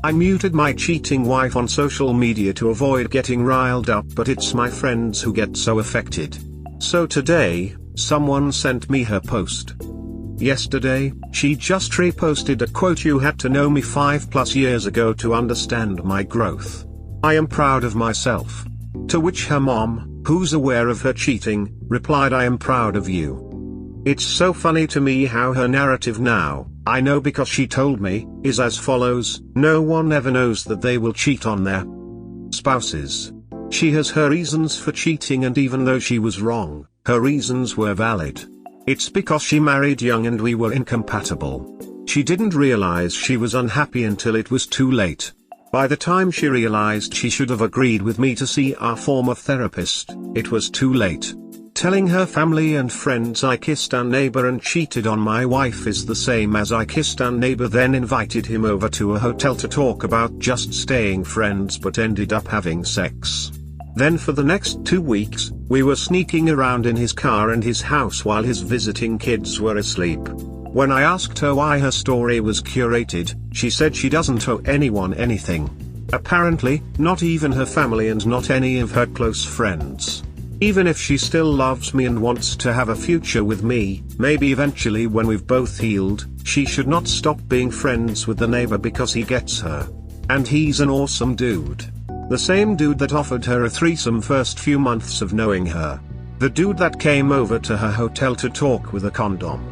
I muted my cheating wife on social media to avoid getting riled up, but it's my friends who get so affected. So today, someone sent me her post. Yesterday, she just reposted a quote: "You had to know me 5+ years ago to understand my growth. I am proud of myself." To which her mom, who's aware of her cheating, replied, "I am proud of you." It's so funny to me how her narrative now, I know because she told me, is as follows: no one ever knows that they will cheat on their spouses. She has her reasons for cheating, and even though she was wrong, her reasons were valid. It's because she married young and we were incompatible. She didn't realize she was unhappy until it was too late. By the time she realized she should have agreed with me to see our former therapist, it was too late. Telling her family and friends I kissed our neighbor and cheated on my wife is the same as I kissed our neighbor, then invited him over to a hotel to talk about just staying friends but ended up having sex. Then for the next 2 weeks, we were sneaking around in his car and his house while his visiting kids were asleep. When I asked her why her story was curated, she said she doesn't owe anyone anything. Apparently, not even her family and not any of her close friends. Even if she still loves me and wants to have a future with me, maybe eventually when we've both healed, she should not stop being friends with the neighbor because he gets her. And he's an awesome dude. The same dude that offered her a threesome first few months of knowing her. The dude that came over to her hotel to talk with a condom.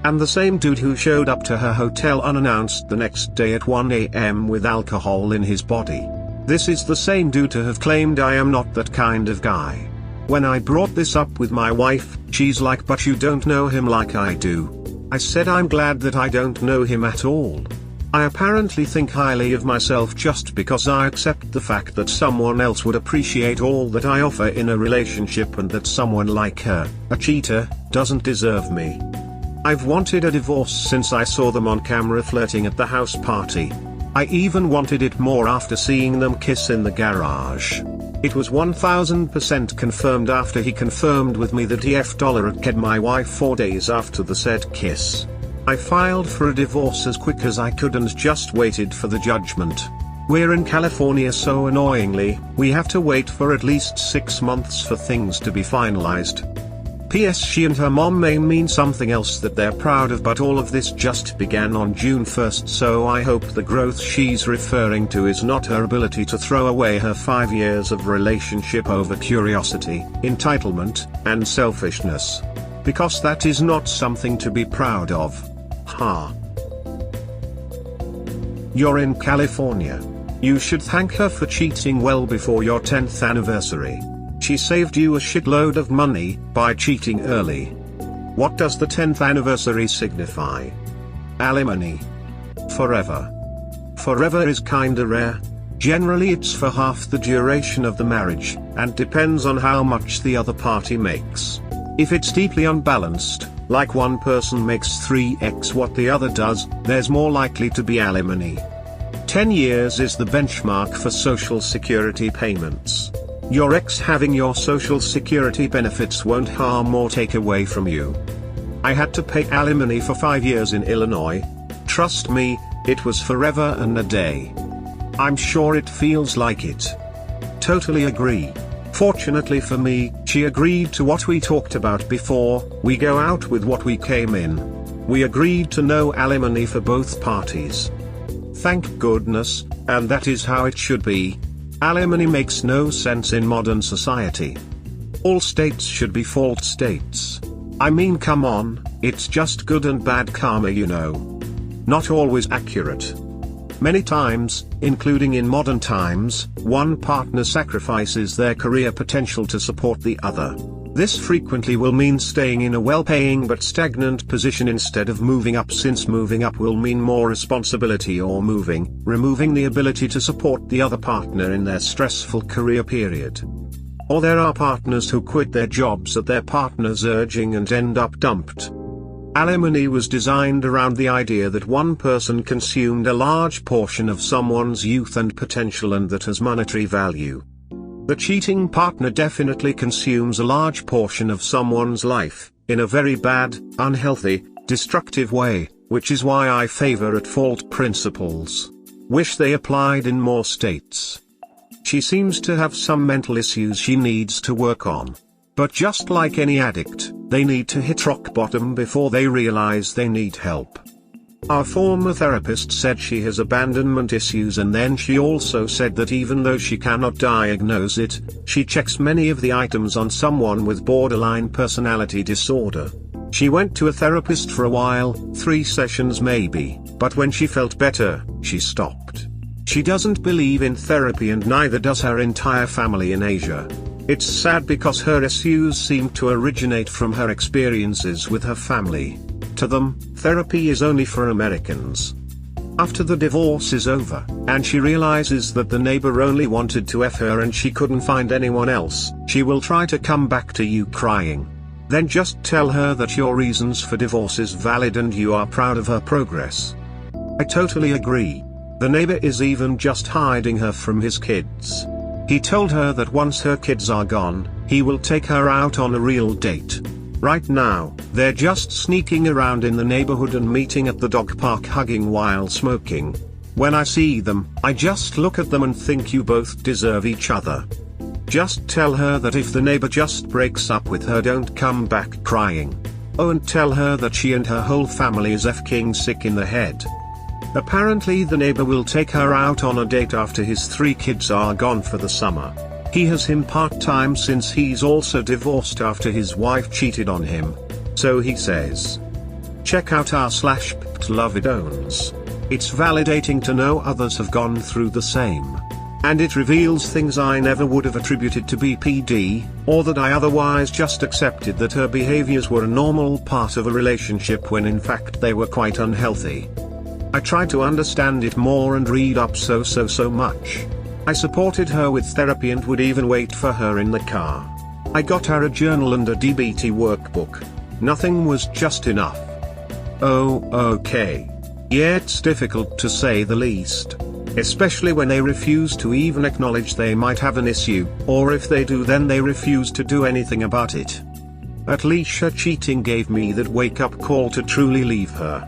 And the same dude who showed up to her hotel unannounced the next day at 1 a.m. with alcohol in his body. This is the same dude to have claimed I am not that kind of guy. When I brought this up with my wife, she's like, "But you don't know him like I do." I said I'm glad that I don't know him at all. I apparently think highly of myself just because I accept the fact that someone else would appreciate all that I offer in a relationship, and that someone like her, a cheater, doesn't deserve me. I've wanted a divorce since I saw them on camera flirting at the house party. I even wanted it more after seeing them kiss in the garage. It was 1000% confirmed after he confirmed with me that he had my wife 4 days after the said kiss. I filed for a divorce as quick as I could and just waited for the judgment. We're in California, so annoyingly, we have to wait for at least 6 months for things to be finalized. P.S. She and her mom may mean something else that they're proud of, but all of this just began on June 1st, so I hope the growth she's referring to is not her ability to throw away her 5 years of relationship over curiosity, entitlement, and selfishness. Because that is not something to be proud of. Ha. You're in California. You should thank her for cheating well before your 10th anniversary. She saved you a shitload of money by cheating early. What does the 10th anniversary signify? Alimony. Forever. Forever is kinda rare. Generally it's for half the duration of the marriage, and depends on how much the other party makes. If it's deeply unbalanced, like one person makes 3x what the other does, there's more likely to be alimony. 10 years is the benchmark for social security payments. Your ex having your social security benefits won't harm or take away from you. I had to pay alimony for 5 years in Illinois. Trust me, it was forever and a day. I'm sure it feels like it. Totally agree. Fortunately for me, she agreed to what we talked about before. We go out with what we came in. We agreed to no alimony for both parties. Thank goodness, and that is how it should be. Alimony makes no sense in modern society. All states should be fault states. I mean, come on, It's just good and bad karma, you know. Not always accurate. Many times, including in modern times, one partner sacrifices their career potential to support the other. This frequently will mean staying in a well-paying but stagnant position instead of moving up, since moving up will mean more responsibility, or removing the ability to support the other partner in their stressful career period. Or there are partners who quit their jobs at their partner's urging and end up dumped. Alimony was designed around the idea that one person consumed a large portion of someone's youth and potential, and that has monetary value. The cheating partner definitely consumes a large portion of someone's life, in a very bad, unhealthy, destructive way, which is why I favor at-fault principles. Wish they applied in more states. She seems to have some mental issues she needs to work on. But just like any addict, they need to hit rock bottom before they realize they need help. Our former therapist said she has abandonment issues, and then she also said that even though she cannot diagnose it, she checks many of the items on someone with borderline personality disorder. She went to a therapist for a while, 3 sessions maybe, but when she felt better, she stopped. She doesn't believe in therapy, and neither does her entire family in Asia. It's sad because her issues seem to originate from her experiences with her family. To them, therapy is only for Americans. After the divorce is over, and she realizes that the neighbor only wanted to F her and she couldn't find anyone else, she will try to come back to you crying. Then just tell her that your reasons for divorce is valid and you are proud of her progress. I totally agree. The neighbor is even just hiding her from his kids. He told her that once her kids are gone, he will take her out on a real date. Right now, they're just sneaking around in the neighborhood and meeting at the dog park, hugging while smoking. When I see them, I just look at them and think you both deserve each other. Just tell her that if the neighbor just breaks up with her, don't come back crying. Oh, and tell her that she and her whole family is f***ing sick in the head. Apparently the neighbor will take her out on a date after his 3 kids are gone for the summer. He has him part-time since he's also divorced after his wife cheated on him. So he says. Check out r/lovidowns. It's validating to know others have gone through the same. And it reveals things I never would have attributed to BPD, or that I otherwise just accepted that her behaviors were a normal part of a relationship when in fact they were quite unhealthy. I tried to understand it more and read up so much. I supported her with therapy and would even wait for her in the car. I got her a journal and a DBT workbook. Nothing was just enough. Oh, okay. Yeah, it's difficult to say the least. Especially when they refuse to even acknowledge they might have an issue, or if they do then they refuse to do anything about it. At least her cheating gave me that wake-up call to truly leave her.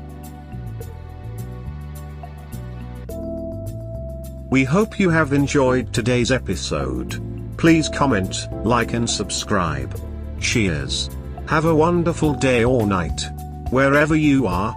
We hope you have enjoyed today's episode. Please comment, like and subscribe. Cheers. Have a wonderful day or night. Wherever you are.